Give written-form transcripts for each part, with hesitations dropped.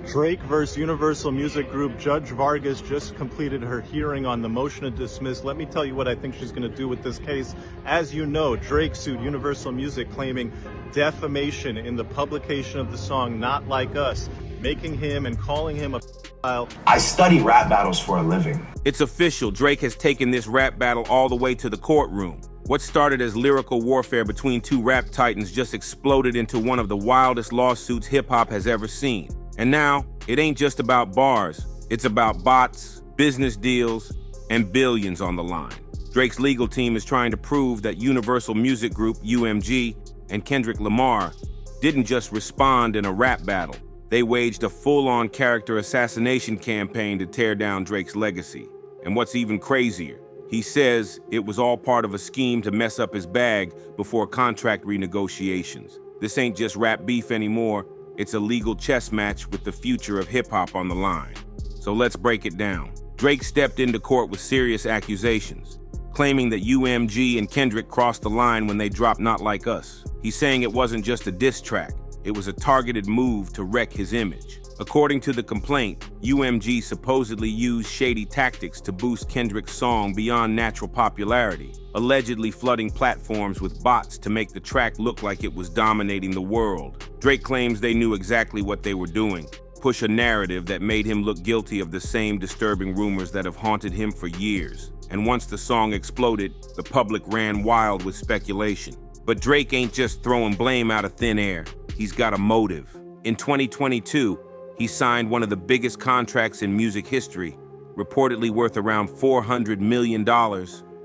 Drake versus Universal Music Group. Judge Vargas just completed her hearing on the motion to dismiss. Let me tell you what I think she's going to do with this case. As you know, Drake sued Universal Music claiming defamation in the publication of the song Not Like Us, making him and calling him a pedophile. I study rap battles for a living. It's official. Drake has taken this rap battle all the way to the courtroom. What started as lyrical warfare between two rap titans just exploded into one of the wildest lawsuits hip-hop has ever seen. And now, it ain't just about bars. It's about bots, business deals, and billions on the line. Drake's legal team is trying to prove that Universal Music Group, UMG, and Kendrick Lamar didn't just respond in a rap battle. They waged a full-on character assassination campaign to tear down Drake's legacy. And what's even crazier, he says it was all part of a scheme to mess up his bag before contract renegotiations. This ain't just rap beef anymore. It's a legal chess match with the future of hip-hop on the line. So let's break it down. Drake stepped into court with serious accusations, claiming that UMG and Kendrick crossed the line when they dropped Not Like Us. He's saying it wasn't just a diss track. It was a targeted move to wreck his image. According to the complaint, UMG supposedly used shady tactics to boost Kendrick's song beyond natural popularity, allegedly flooding platforms with bots to make the track look like it was dominating the world. Drake claims they knew exactly what they were doing, push a narrative that made him look guilty of the same disturbing rumors that have haunted him for years. And once the song exploded, the public ran wild with speculation. But Drake ain't just throwing blame out of thin air. He's got a motive. In 2022, he signed one of the biggest contracts in music history, reportedly worth around $400 million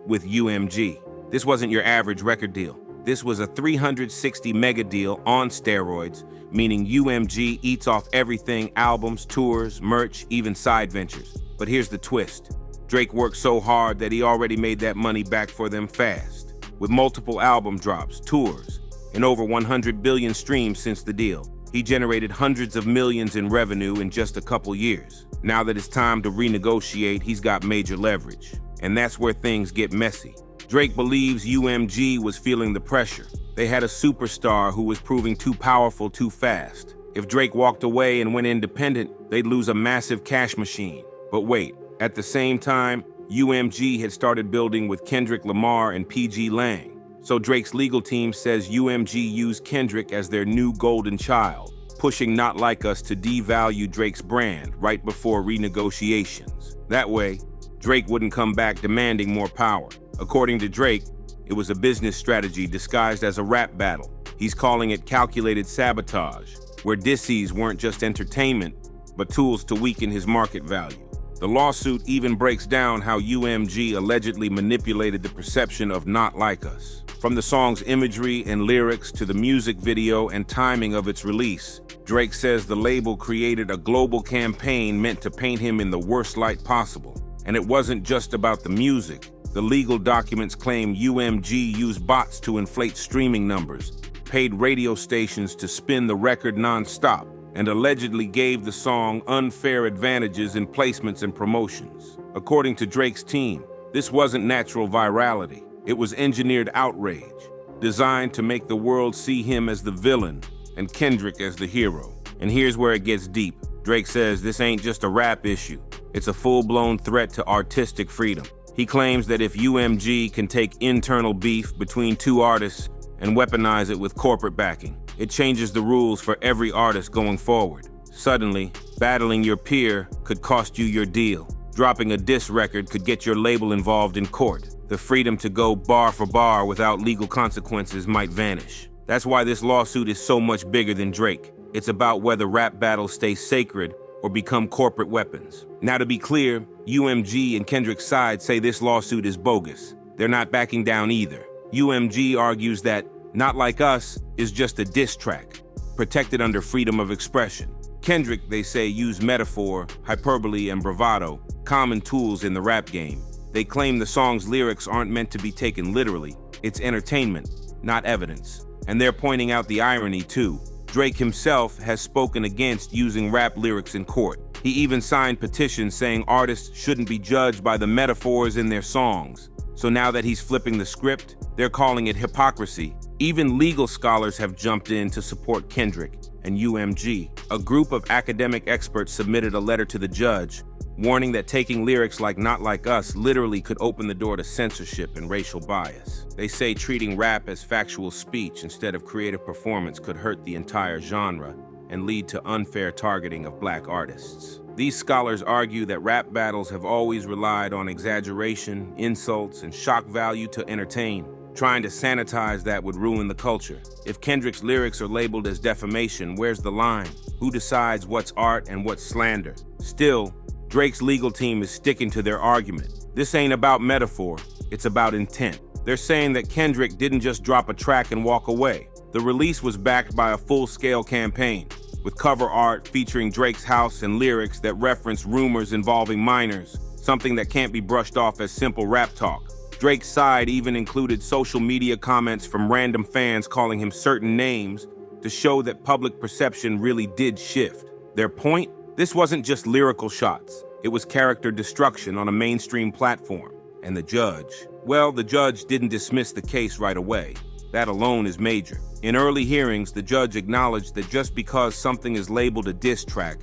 with UMG. This wasn't your average record deal. This was a 360 mega deal on steroids, meaning UMG eats off everything: albums, tours, merch, even side ventures. But here's the twist. Drake worked so hard that he already made that money back for them fast, with multiple album drops, tours, and over 100 billion streams since the deal. He generated hundreds of millions in revenue in just a couple years. Now that it's time to renegotiate, he's got major leverage. And that's where things get messy. Drake believes UMG was feeling the pressure. They had a superstar who was proving too powerful too fast. If Drake walked away and went independent, they'd lose a massive cash machine. But wait, at the same time, UMG had started building with Kendrick Lamar and PG Lang. So Drake's legal team says UMG used Kendrick as their new golden child, pushing Not Like Us to devalue Drake's brand right before renegotiations. That way, Drake wouldn't come back demanding more power. According to Drake, it was a business strategy disguised as a rap battle. He's calling it calculated sabotage, where disses weren't just entertainment, but tools to weaken his market value. The lawsuit even breaks down how UMG allegedly manipulated the perception of Not Like Us. From the song's imagery and lyrics to the music video and timing of its release, Drake says the label created a global campaign meant to paint him in the worst light possible. And it wasn't just about the music. The legal documents claim UMG used bots to inflate streaming numbers, paid radio stations to spin the record non-stop, and allegedly gave the song unfair advantages in placements and promotions. According to Drake's team, this wasn't natural virality. It was engineered outrage, designed to make the world see him as the villain and Kendrick as the hero. And here's where it gets deep. Drake says this ain't just a rap issue. It's a full-blown threat to artistic freedom. He claims that if UMG can take internal beef between two artists and weaponize it with corporate backing, it changes the rules for every artist going forward. Suddenly, battling your peer could cost you your deal. Dropping a diss record could get your label involved in court. The freedom to go bar for bar without legal consequences might vanish. That's why this lawsuit is so much bigger than Drake. It's about whether rap battles stay sacred or become corporate weapons. Now, to be clear, UMG and Kendrick's side say this lawsuit is bogus. They're not backing down either. UMG argues that Not Like Us is just a diss track, protected under freedom of expression. Kendrick, they say, used metaphor, hyperbole, and bravado, common tools in the rap game. They claim the song's lyrics aren't meant to be taken literally. It's entertainment, not evidence. And they're pointing out the irony, too. Drake himself has spoken against using rap lyrics in court. He even signed petitions saying artists shouldn't be judged by the metaphors in their songs. So now that he's flipping the script, they're calling it hypocrisy. Even legal scholars have jumped in to support Kendrick, and UMG. A group of academic experts submitted a letter to the judge, warning that taking lyrics like "Not Like Us" literally could open the door to censorship and racial bias. They say treating rap as factual speech instead of creative performance could hurt the entire genre and lead to unfair targeting of black artists. These scholars argue that rap battles have always relied on exaggeration, insults, and shock value to entertain. Trying to sanitize that would ruin the culture. If Kendrick's lyrics are labeled as defamation, where's the line? Who decides what's art and what's slander? Still, Drake's legal team is sticking to their argument. This ain't about metaphor, it's about intent. They're saying that Kendrick didn't just drop a track and walk away. The release was backed by a full-scale campaign, with cover art featuring Drake's house and lyrics that reference rumors involving minors, something that can't be brushed off as simple rap talk. Drake's side even included social media comments from random fans calling him certain names to show that public perception really did shift. Their point? This wasn't just lyrical shots. It was character destruction on a mainstream platform. And the judge? Well, the judge didn't dismiss the case right away. That alone is major. In early hearings, the judge acknowledged that just because something is labeled a diss track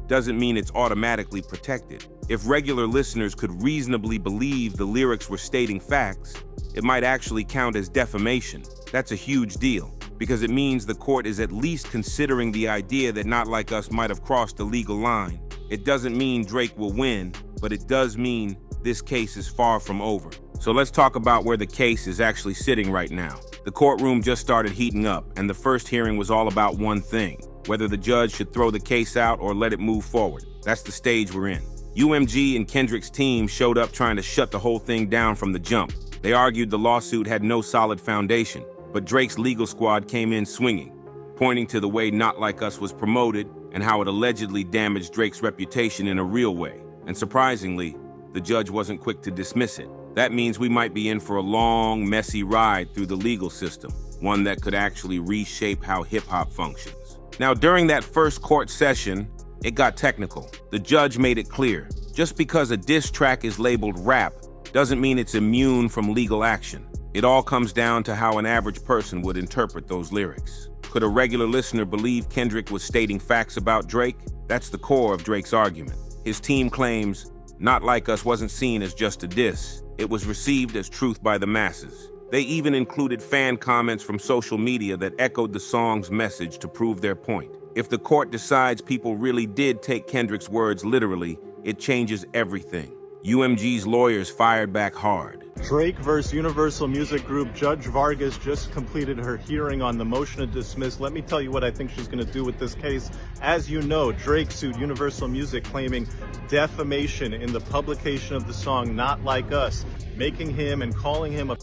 doesn't mean it's automatically protected. If regular listeners could reasonably believe the lyrics were stating facts, it might actually count as defamation. That's a huge deal, because it means the court is at least considering the idea that Not Like Us might have crossed the legal line. It doesn't mean Drake will win, but it does mean this case is far from over. So let's talk about where the case is actually sitting right now. The courtroom just started heating up, and the first hearing was all about one thing: whether the judge should throw the case out or let it move forward. That's the stage we're in. UMG and Kendrick's team showed up trying to shut the whole thing down from the jump. They argued the lawsuit had no solid foundation, but Drake's legal squad came in swinging, pointing to the way Not Like Us was promoted and how it allegedly damaged Drake's reputation in a real way. And surprisingly, the judge wasn't quick to dismiss it. That means we might be in for a long, messy ride through the legal system, one that could actually reshape how hip-hop functions. Now, during that first court session, it got technical. The judge made it clear, just because a diss track is labeled rap doesn't mean it's immune from legal action. It all comes down to how an average person would interpret those lyrics. Could a regular listener believe Kendrick was stating facts about Drake? That's the core of Drake's argument. His team claims Not Like Us wasn't seen as just a diss. It was received as truth by the masses. They even included fan comments from social media that echoed the song's message to prove their point. If the court decides people really did take Kendrick's words literally, it changes everything. UMG's lawyers fired back hard. Drake vs. Universal Music Group. Judge Vargas just completed her hearing on the motion to dismiss. Let me tell you what I think she's going to do with this case. As you know, Drake sued Universal Music claiming defamation in the publication of the song Not Like Us, making him and calling him a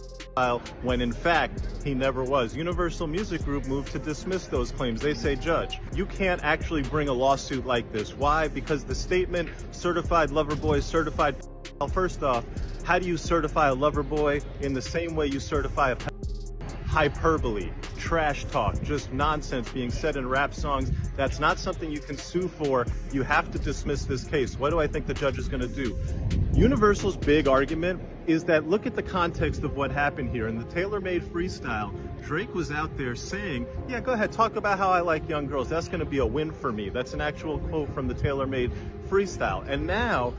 when in fact he never was. Universal Music Group moved to dismiss those claims. They say, Judge, you can't actually bring a lawsuit like this. Why? Because the statement certified lover boy, certified. Well, first off, how do you certify a lover boy in the same way you certify a hyperbole, trash talk, just nonsense being said in rap songs? That's not something you can sue for. You have to dismiss this case. What do I think the judge is going to do? Universal's big argument is that look at the context of what happened here. In the tailor-made freestyle, Drake was out there saying, yeah, go ahead, talk about how I like young girls. That's going to be a win for me. That's an actual quote from the tailor-made freestyle. And now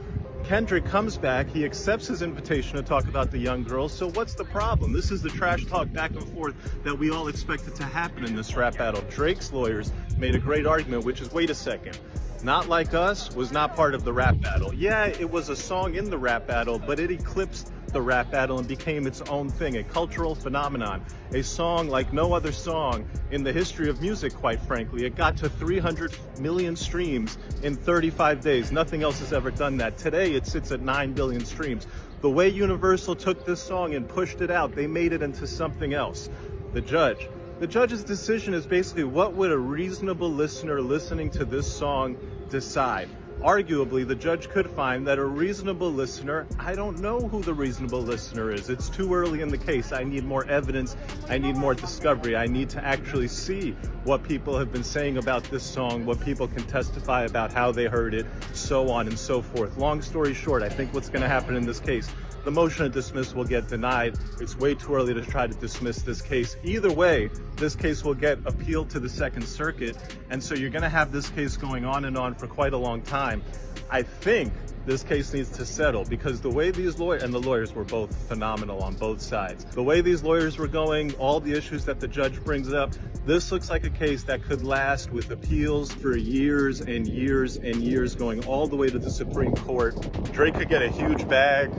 Kendrick comes back, he accepts his invitation to talk about the young girls. So what's the problem? This is the trash talk back and forth that we all expected to happen in this rap battle. Drake's lawyers made a great argument, which is, wait a second, Not Like Us was not part of the rap battle. Yeah, it was a song in the rap battle, but it eclipsed the rap battle and became its own thing, a cultural phenomenon, a song like no other song in the history of music, quite frankly. It got to 300 million streams in 35 days. Nothing else has ever done that. Today, it sits at 9 billion streams. The way Universal took this song and pushed it out, they made it into something else. The judge's decision is basically, what would a reasonable listener listening to this song decide? Arguably, the judge could find that a reasonable listener, I don't know who the reasonable listener is. It's too early in the case. I need more evidence. I need more discovery. I need to actually see what people have been saying about this song, what people can testify about how they heard it, so on and so forth. Long story short, I think what's going to happen in this case, the motion to dismiss will get denied. It's way too early to try to dismiss this case. Either way, this case will get appealed to the Second Circuit, and so you're going to have this case going on and on for quite a long time. I think this case needs to settle because the way these lawyers, and the lawyers were both phenomenal on both sides, the way these lawyers were going, all the issues that the judge brings up, this looks like a case that could last with appeals for years and years and years, going all the way to the Supreme Court. Drake could get a huge bag.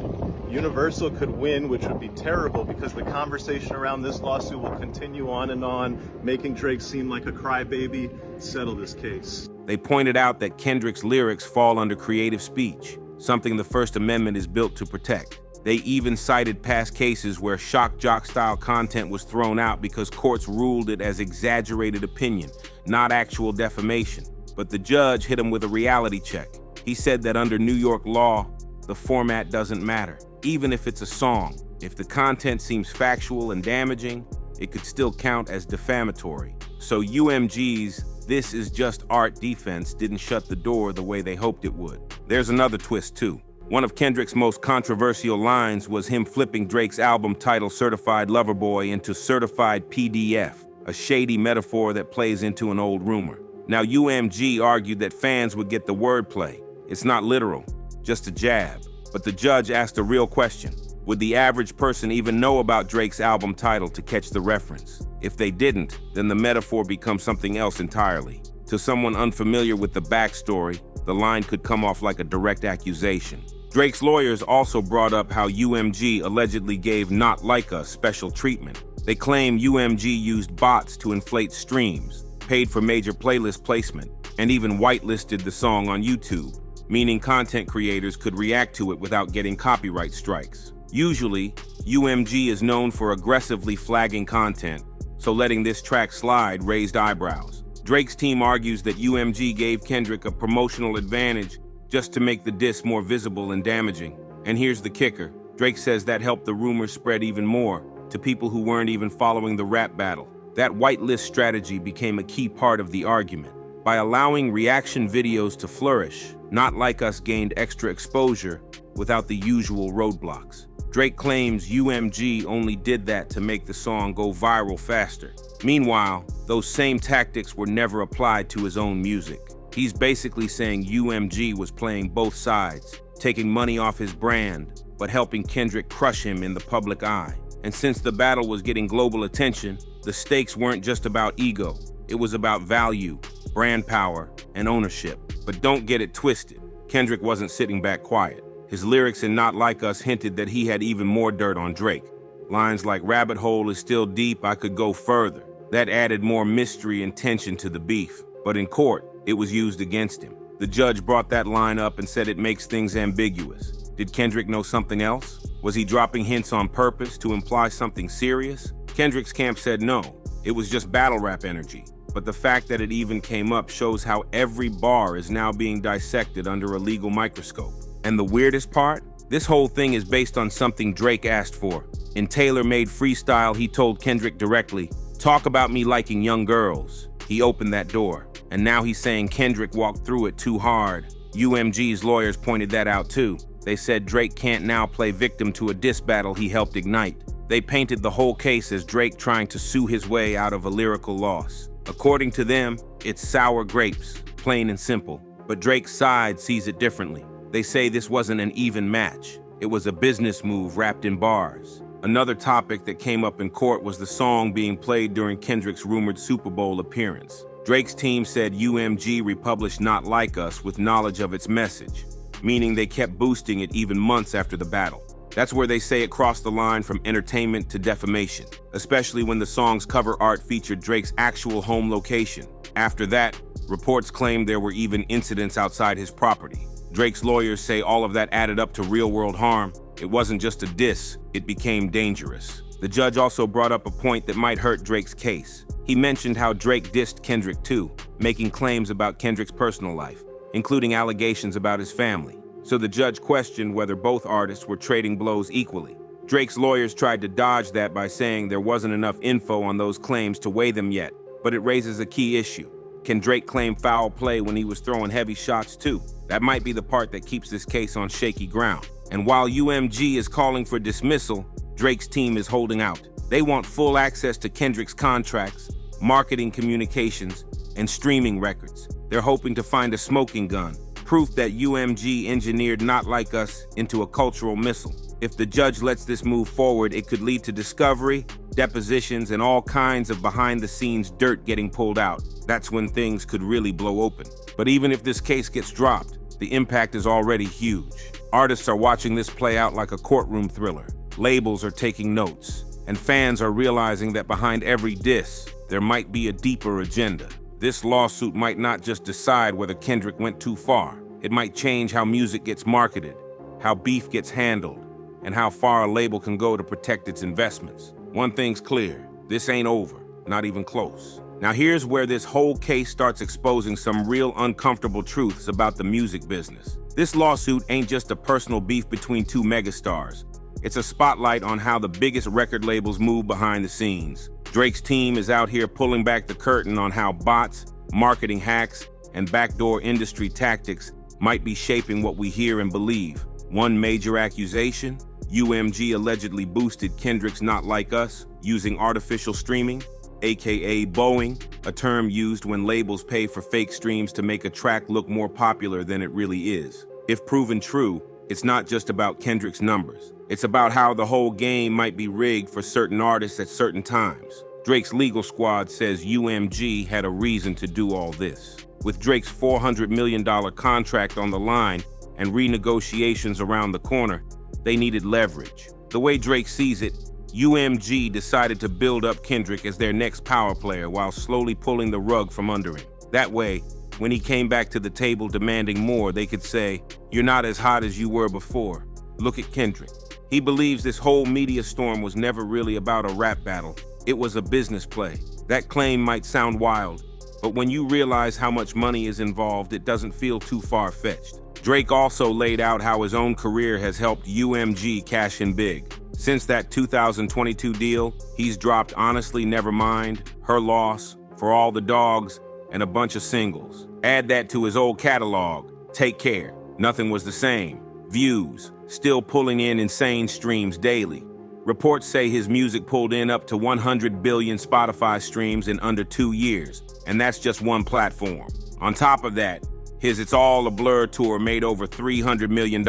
Universal could win, which would be terrible because the conversation around this lawsuit will continue on, making Drake seem like a crybaby. Settle this case. They pointed out that Kendrick's lyrics fall under creative speech, something the First Amendment is built to protect. They even cited past cases where shock jock-style content was thrown out because courts ruled it as exaggerated opinion, not actual defamation. But the judge hit him with a reality check. He said that under New York law, the format doesn't matter. Even if it's a song, if the content seems factual and damaging, it could still count as defamatory. So UMG's "This is just art" defense didn't shut the door the way they hoped it would. There's another twist too. One of Kendrick's most controversial lines was him flipping Drake's album title Certified Lover Boy into Certified PDF, a shady metaphor that plays into an old rumor. Now UMG argued that fans would get the wordplay. It's not literal, just a jab. But the judge asked a real question. Would the average person even know about Drake's album title to catch the reference? If they didn't, then the metaphor becomes something else entirely. To someone unfamiliar with the backstory, the line could come off like a direct accusation. Drake's lawyers also brought up how UMG allegedly gave Not Like Us special treatment. They claim UMG used bots to inflate streams, paid for major playlist placement, and even whitelisted the song on YouTube, meaning content creators could react to it without getting copyright strikes. Usually, UMG is known for aggressively flagging content, so letting this track slide raised eyebrows. Drake's team argues that UMG gave Kendrick a promotional advantage just to make the diss more visible and damaging. And here's the kicker. Drake says that helped the rumors spread even more to people who weren't even following the rap battle. That whitelist strategy became a key part of the argument. By allowing reaction videos to flourish, Not Like Us gained extra exposure without the usual roadblocks. Drake claims UMG only did that to make the song go viral faster. Meanwhile, those same tactics were never applied to his own music. He's basically saying UMG was playing both sides, taking money off his brand, but helping Kendrick crush him in the public eye. And since the battle was getting global attention, the stakes weren't just about ego. It was about value, brand power, and ownership. But don't get it twisted. Kendrick wasn't sitting back quiet. His lyrics in Not Like Us hinted that he had even more dirt on Drake. Lines like "Rabbit hole is still deep, I could go further." That added more mystery and tension to the beef. But in court, it was used against him. The judge brought that line up and said it makes things ambiguous. Did Kendrick know something else? Was he dropping hints on purpose to imply something serious? Kendrick's camp said no. It was just battle rap energy. But the fact that it even came up shows how every bar is now being dissected under a legal microscope. And the weirdest part? This whole thing is based on something Drake asked for. In tailor-made freestyle, he told Kendrick directly, "Talk about me liking young girls." He opened that door. And now he's saying Kendrick walked through it too hard. UMG's lawyers pointed that out too. They said Drake can't now play victim to a diss battle he helped ignite. They painted the whole case as Drake trying to sue his way out of a lyrical loss. According to them, it's sour grapes, plain and simple. But Drake's side sees it differently. They say this wasn't an even match. It was a business move wrapped in bars. Another topic that came up in court was the song being played during Kendrick's rumored Super Bowl appearance. Drake's team said UMG republished Not Like Us with knowledge of its message, meaning they kept boosting it even months after the battle. That's where they say it crossed the line from entertainment to defamation, especially when the song's cover art featured Drake's actual home location. After that, reports claimed there were even incidents outside his property. Drake's lawyers say all of that added up to real-world harm. It wasn't just a diss, it became dangerous. The judge also brought up a point that might hurt Drake's case. He mentioned how Drake dissed Kendrick too, making claims about Kendrick's personal life, including allegations about his family. So the judge questioned whether both artists were trading blows equally. Drake's lawyers tried to dodge that by saying there wasn't enough info on those claims to weigh them yet, but it raises a key issue. Can Drake claim foul play when he was throwing heavy shots too? That might be the part that keeps this case on shaky ground. And while UMG is calling for dismissal, Drake's team is holding out. They want full access to Kendrick's contracts, marketing communications, and streaming records. They're hoping to find a smoking gun, proof that UMG engineered Not Like Us into a cultural missile. If the judge lets this move forward, it could lead to discovery, depositions, and all kinds of behind-the-scenes dirt getting pulled out. That's when things could really blow open. But even if this case gets dropped, the impact is already huge. Artists are watching this play out like a courtroom thriller. Labels are taking notes, and fans are realizing that behind every diss, there might be a deeper agenda. This lawsuit might not just decide whether Kendrick went too far. It might change how music gets marketed, how beef gets handled, and how far a label can go to protect its investments. One thing's clear, this ain't over, not even close. Now here's where this whole case starts exposing some real uncomfortable truths about the music business. This lawsuit ain't just a personal beef between two megastars. It's a spotlight on how the biggest record labels move behind the scenes. Drake's team is out here pulling back the curtain on how bots, marketing hacks, and backdoor industry tactics might be shaping what we hear and believe. One major accusation: UMG allegedly boosted Kendrick's Not Like Us using artificial streaming, aka Boeing, a term used when labels pay for fake streams to make a track look more popular than it really is. If proven true, it's not just about Kendrick's numbers. It's about how the whole game might be rigged for certain artists at certain times. Drake's legal squad says UMG had a reason to do all this. With Drake's $400 million contract on the line and renegotiations around the corner, they needed leverage. The way Drake sees it, UMG decided to build up Kendrick as their next power player while slowly pulling the rug from under him. That way, when he came back to the table demanding more, they could say, "You're not as hot as you were before. Look at Kendrick." He believes this whole media storm was never really about a rap battle. It was a business play. That claim might sound wild, but when you realize how much money is involved, it doesn't feel too far-fetched. Drake also laid out how his own career has helped UMG cash in big. Since that 2022 deal, he's dropped Honestly Nevermind, Her Loss, For All the Dogs, and a bunch of singles. Add that to his old catalog, Take Care, Nothing Was the Same, Views, still pulling in insane streams daily. Reports say his music pulled in up to 100 billion Spotify streams in under 2 years, and that's just one platform. On top of that, his It's All a Blur tour made over $300 million.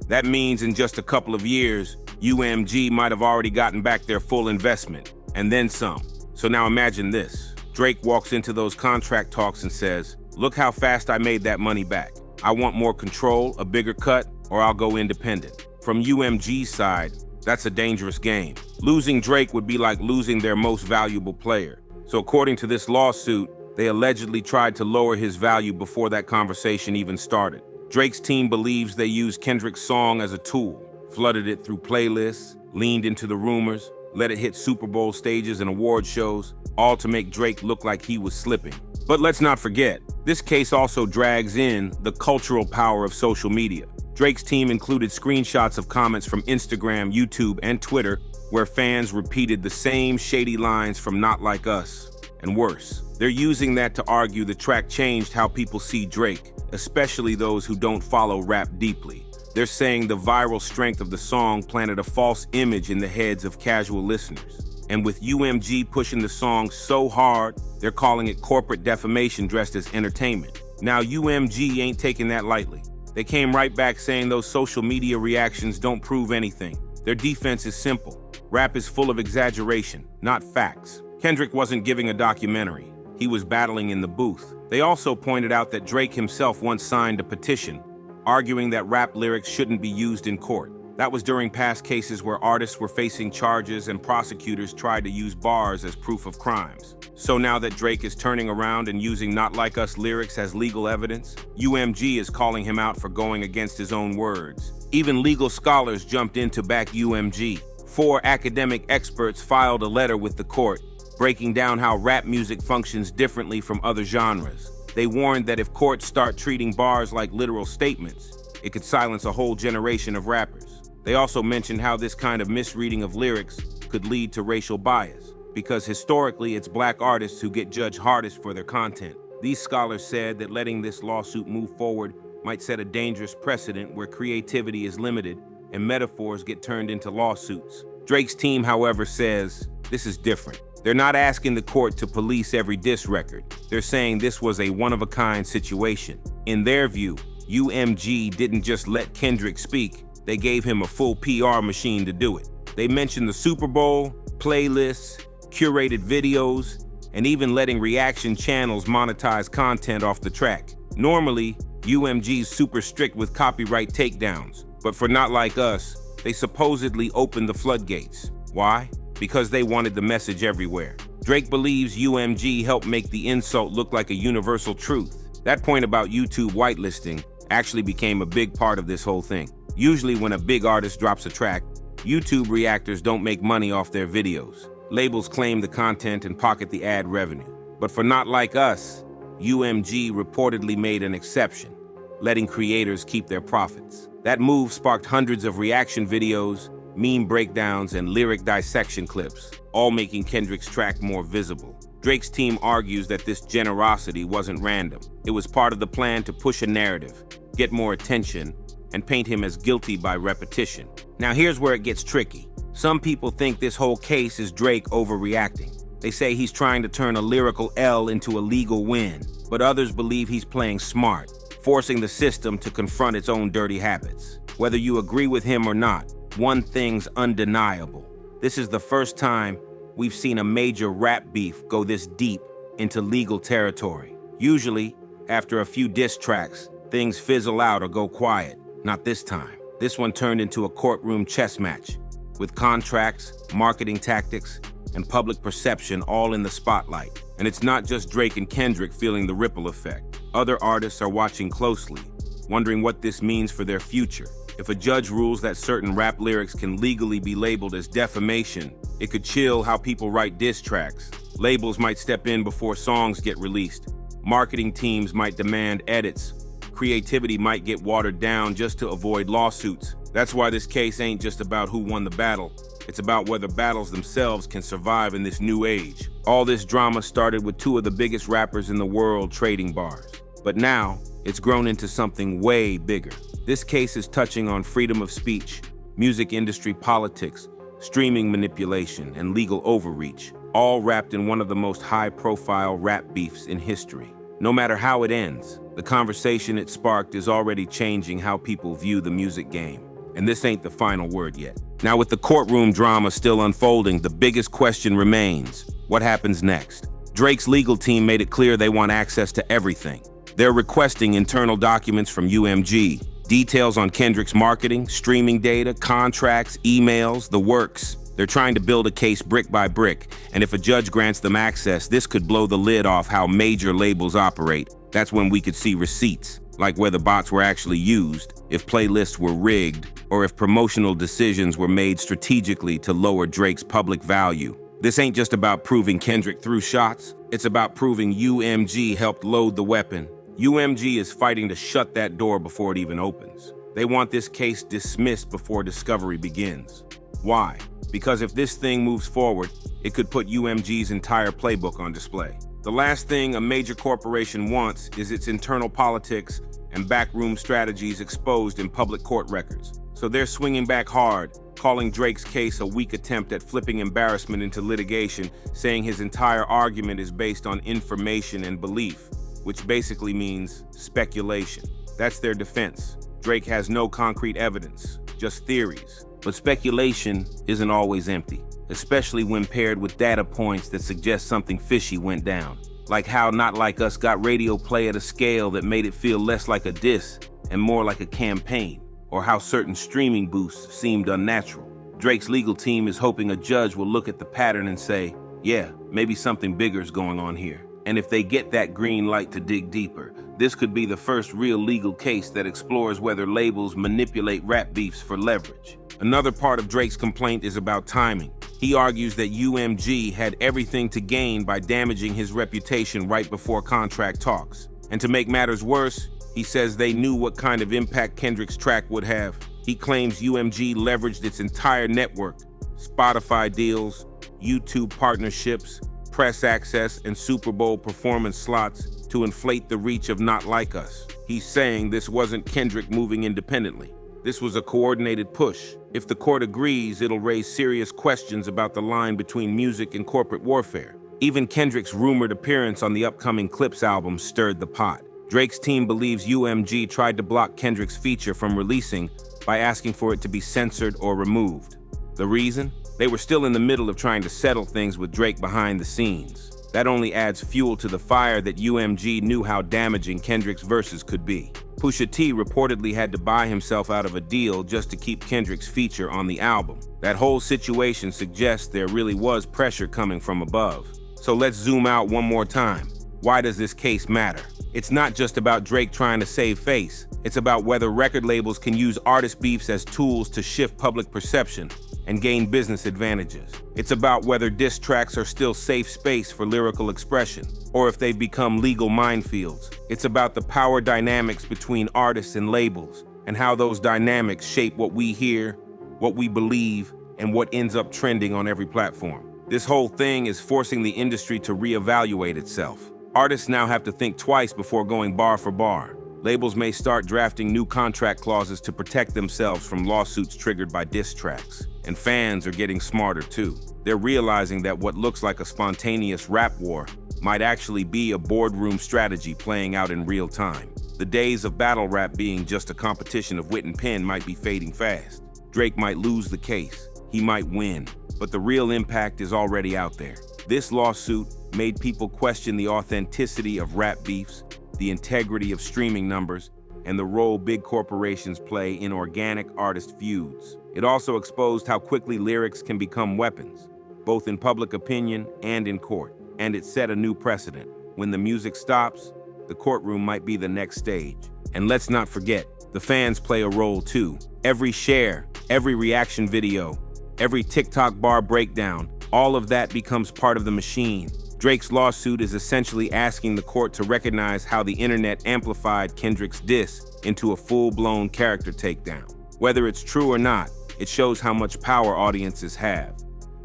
That means in just a couple of years, UMG might have already gotten back their full investment, and then some. So now imagine this. Drake walks into those contract talks and says, "Look how fast I made that money back. I want more control, a bigger cut, or I'll go independent." From UMG's side, that's a dangerous game. Losing Drake would be like losing their most valuable player. So according to this lawsuit, they allegedly tried to lower his value before that conversation even started. Drake's team believes they used Kendrick's song as a tool, flooded it through playlists, leaned into the rumors, let it hit Super Bowl stages and award shows, all to make Drake look like he was slipping. But let's not forget, this case also drags in the cultural power of social media. Drake's team included screenshots of comments from Instagram, YouTube, and Twitter where fans repeated the same shady lines from Not Like Us, and worse. They're using that to argue the track changed how people see Drake, especially those who don't follow rap deeply. They're saying the viral strength of the song planted a false image in the heads of casual listeners. And with UMG pushing the song so hard, they're calling it corporate defamation dressed as entertainment. Now UMG ain't taking that lightly. They came right back saying those social media reactions don't prove anything. Their defense is simple. Rap is full of exaggeration, not facts. Kendrick wasn't giving a documentary. He was battling in the booth. They also pointed out that Drake himself once signed a petition, arguing that rap lyrics shouldn't be used in court. That was during past cases where artists were facing charges and prosecutors tried to use bars as proof of crimes. So now that Drake is turning around and using Not Like Us lyrics as legal evidence, UMG is calling him out for going against his own words. Even legal scholars jumped in to back UMG. 4 academic experts filed a letter with the court, breaking down how rap music functions differently from other genres. They warned that if courts start treating bars like literal statements, it could silence a whole generation of rappers. They also mentioned how this kind of misreading of lyrics could lead to racial bias, because historically it's black artists who get judged hardest for their content. These scholars said that letting this lawsuit move forward might set a dangerous precedent where creativity is limited and metaphors get turned into lawsuits. Drake's team, however, says this is different. They're not asking the court to police every diss record. They're saying this was a one-of-a-kind situation. In their view, UMG didn't just let Kendrick speak, they gave him a full PR machine to do it. They mentioned the Super Bowl, playlists, curated videos, and even letting reaction channels monetize content off the track. Normally, UMG's super strict with copyright takedowns, but for Not Like Us, they supposedly opened the floodgates. Why? Because they wanted the message everywhere. Drake believes UMG helped make the insult look like a universal truth. That point about YouTube whitelisting actually became a big part of this whole thing. Usually when a big artist drops a track, YouTube reactors don't make money off their videos. Labels claim the content and pocket the ad revenue. But for Not Like Us, UMG reportedly made an exception, letting creators keep their profits. That move sparked hundreds of reaction videos, meme breakdowns, and lyric dissection clips, all making Kendrick's track more visible. Drake's team argues that this generosity wasn't random. It was part of the plan to push a narrative, get more attention, and paint him as guilty by repetition. Now here's where it gets tricky. Some people think this whole case is Drake overreacting. They say he's trying to turn a lyrical L into a legal win, but others believe he's playing smart, forcing the system to confront its own dirty habits. Whether you agree with him or not, one thing's undeniable. This is the first time we've seen a major rap beef go this deep into legal territory. Usually, after a few diss tracks, things fizzle out or go quiet. Not this time. This one turned into a courtroom chess match, with contracts, marketing tactics, and public perception all in the spotlight. And it's not just Drake and Kendrick feeling the ripple effect. Other artists are watching closely, wondering what this means for their future. If a judge rules that certain rap lyrics can legally be labeled as defamation, it could chill how people write diss tracks. Labels might step in before songs get released. Marketing teams might demand edits. Creativity might get watered down just to avoid lawsuits. That's why this case ain't just about who won the battle. It's about whether battles themselves can survive in this new age. All this drama started with two of the biggest rappers in the world trading bars. But now, it's grown into something way bigger. This case is touching on freedom of speech, music industry politics, streaming manipulation, and legal overreach, all wrapped in one of the most high-profile rap beefs in history. No matter how it ends, the conversation it sparked is already changing how people view the music game. And this ain't the final word yet. Now, with the courtroom drama still unfolding, the biggest question remains: what happens next? Drake's legal team made it clear they want access to everything. They're requesting internal documents from UMG, details on Kendrick's marketing, streaming data, contracts, emails, the works. They're trying to build a case brick by brick, and if a judge grants them access, this could blow the lid off how major labels operate. That's when we could see receipts, like whether bots were actually used, if playlists were rigged, or if promotional decisions were made strategically to lower Drake's public value. This ain't just about proving Kendrick threw shots, it's about proving UMG helped load the weapon. UMG is fighting to shut that door before it even opens. They want this case dismissed before discovery begins. Why? Because if this thing moves forward, it could put UMG's entire playbook on display. The last thing a major corporation wants is its internal politics and backroom strategies exposed in public court records. So they're swinging back hard, calling Drake's case a weak attempt at flipping embarrassment into litigation, saying his entire argument is based on information and belief, which basically means speculation. That's their defense. Drake has no concrete evidence, just theories. But speculation isn't always empty, especially when paired with data points that suggest something fishy went down. Like how Not Like Us got radio play at a scale that made it feel less like a diss and more like a campaign, or how certain streaming boosts seemed unnatural. Drake's legal team is hoping a judge will look at the pattern and say, yeah, maybe something bigger is going on here. And if they get that green light to dig deeper, this could be the first real legal case that explores whether labels manipulate rap beefs for leverage. Another part of Drake's complaint is about timing. He argues that UMG had everything to gain by damaging his reputation right before contract talks. And to make matters worse, he says they knew what kind of impact Kendrick's track would have. He claims UMG leveraged its entire network, Spotify deals, YouTube partnerships, press access, and Super Bowl performance slots to inflate the reach of Not Like Us. He's saying this wasn't Kendrick moving independently. This was a coordinated push. If the court agrees, it'll raise serious questions about the line between music and corporate warfare. Even Kendrick's rumored appearance on the upcoming Clips album stirred the pot. Drake's team believes UMG tried to block Kendrick's feature from releasing by asking for it to be censored or removed. The reason? They were still in the middle of trying to settle things with Drake behind the scenes. That only adds fuel to the fire that UMG knew how damaging Kendrick's verses could be. Pusha T reportedly had to buy himself out of a deal just to keep Kendrick's feature on the album. That whole situation suggests there really was pressure coming from above. So let's zoom out one more time. Why does this case matter? It's not just about Drake trying to save face. It's about whether record labels can use artist beefs as tools to shift public perception and gain business advantages. It's about whether diss tracks are still safe space for lyrical expression, or if they've become legal minefields. It's about the power dynamics between artists and labels, and how those dynamics shape what we hear, what we believe, and what ends up trending on every platform. This whole thing is forcing the industry to reevaluate itself. Artists now have to think twice before going bar for bar. Labels may start drafting new contract clauses to protect themselves from lawsuits triggered by diss tracks. And fans are getting smarter too. They're realizing that what looks like a spontaneous rap war might actually be a boardroom strategy playing out in real time. The days of battle rap being just a competition of wit and pen might be fading fast. Drake might lose the case, he might win, but the real impact is already out there. This lawsuit made people question the authenticity of rap beefs, the integrity of streaming numbers, and the role big corporations play in organic artist feuds. It also exposed how quickly lyrics can become weapons, both in public opinion and in court. And it set a new precedent. When the music stops, the courtroom might be the next stage. And let's not forget, the fans play a role too. Every share, every reaction video, every TikTok bar breakdown, all of that becomes part of the machine. Drake's lawsuit is essentially asking the court to recognize how the internet amplified Kendrick's diss into a full-blown character takedown. Whether it's true or not, it shows how much power audiences have.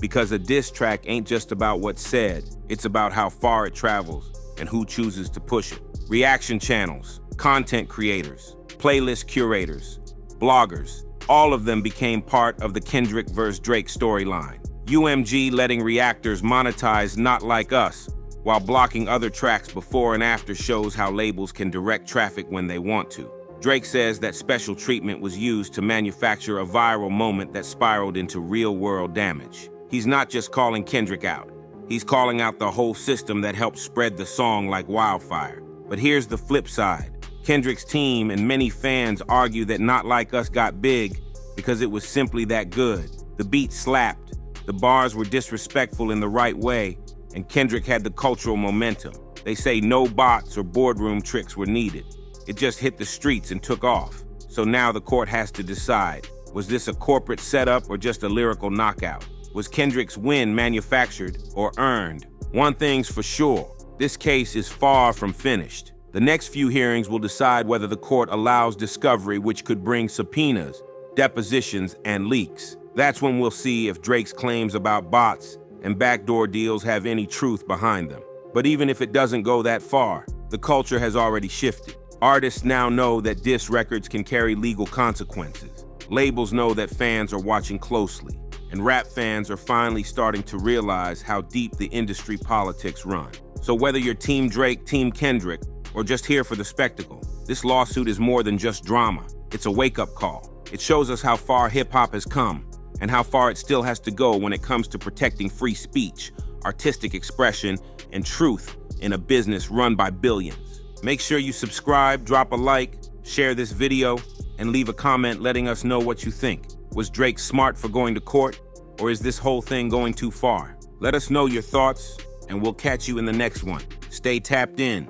Because a diss track ain't just about what's said, it's about how far it travels and who chooses to push it. Reaction channels, content creators, playlist curators, bloggers, all of them became part of the Kendrick vs. Drake storyline. UMG letting reactors monetize Not Like Us, while blocking other tracks before and after shows how labels can direct traffic when they want to. Drake says that special treatment was used to manufacture a viral moment that spiraled into real-world damage. He's not just calling Kendrick out. He's calling out the whole system that helped spread the song like wildfire. But here's the flip side. Kendrick's team and many fans argue that Not Like Us got big because it was simply that good. The beat slapped, the bars were disrespectful in the right way, and Kendrick had the cultural momentum. They say no bots or boardroom tricks were needed. It just hit the streets and took off. So now the court has to decide, was this a corporate setup or just a lyrical knockout? Was Kendrick's win manufactured or earned? One thing's for sure, this case is far from finished. The next few hearings will decide whether the court allows discovery, which could bring subpoenas, depositions, and leaks. That's when we'll see if Drake's claims about bots and backdoor deals have any truth behind them. But even if it doesn't go that far, the culture has already shifted. Artists now know that diss records can carry legal consequences. Labels know that fans are watching closely. And rap fans are finally starting to realize how deep the industry politics run. So whether you're Team Drake, Team Kendrick, or just here for the spectacle, this lawsuit is more than just drama. It's a wake-up call. It shows us how far hip-hop has come and how far it still has to go when it comes to protecting free speech, artistic expression, and truth in a business run by billions. Make sure you subscribe, drop a like, share this video, and leave a comment letting us know what you think. Was Drake smart for going to court, or is this whole thing going too far? Let us know your thoughts, and we'll catch you in the next one. Stay tapped in.